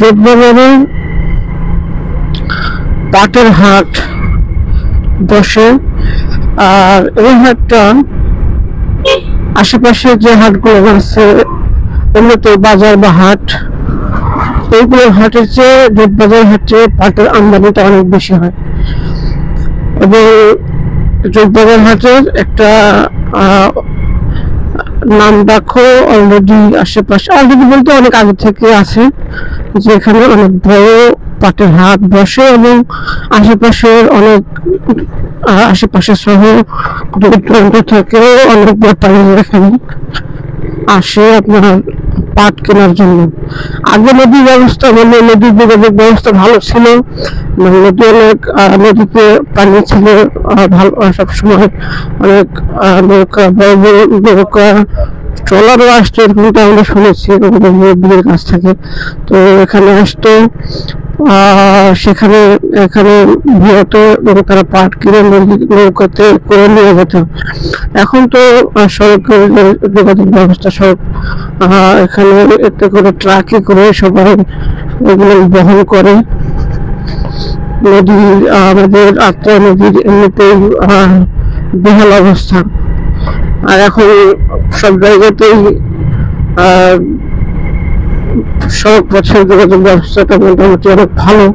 যোগবাজারে পাটের হাট বসে, আর এই হাটটা আশেপাশে যে হাটগুলো আছে এমনিতে বাজার বা হাট, এইগুলো হাটের চেয়ে যোগবাজার হাটে পাটের আমদানিটা অনেক বেশি হয়। এবং যোগবাজার হাটের একটা নাম ডাকো অলরেডি আশেপাশে, অলরেডি বলতে অনেক আগে থেকে আছে, যে এখানে অনেক বড় পাটের হাট বসে এবং আশেপাশের অনেক আশেপাশে সহ দূর দূরান্ত থেকে অনেক ব্যাপারী এখানে আসে আপনার পাট কেনার জন্য। আগে নদীর ব্যবস্থা মানে নদীর যোগাযোগ ব্যবস্থা ভালো ছিল, নদী অনেক নদীতে পানি ছিল ভালো, সবসময় অনেক নৌকা, বড় বড় নৌকা, ট্রলারও আসতো, এরকমটা আমরা শুনেছি আমাদের মুরব্বীদের কাছ থেকে। তো এখানে আসতো, সেখানে এখানে বৃহৎ তারা পাট কিনে নৌকাতে করে নিয়ে যেত। এখন তো সড়কের যোগাযোগ ব্যবস্থা, সব এখানে এতে করে ট্রাকে করে সবাই এগুলো বহন করে। নদী, আমাদের আত্রা নদীর এমনিতেই বেহাল অবস্থা, আর এখন সব জায়গাতেই সড়ক পথের যোগাযোগ ব্যবস্থাটা মোটামুটি অনেক ভালো।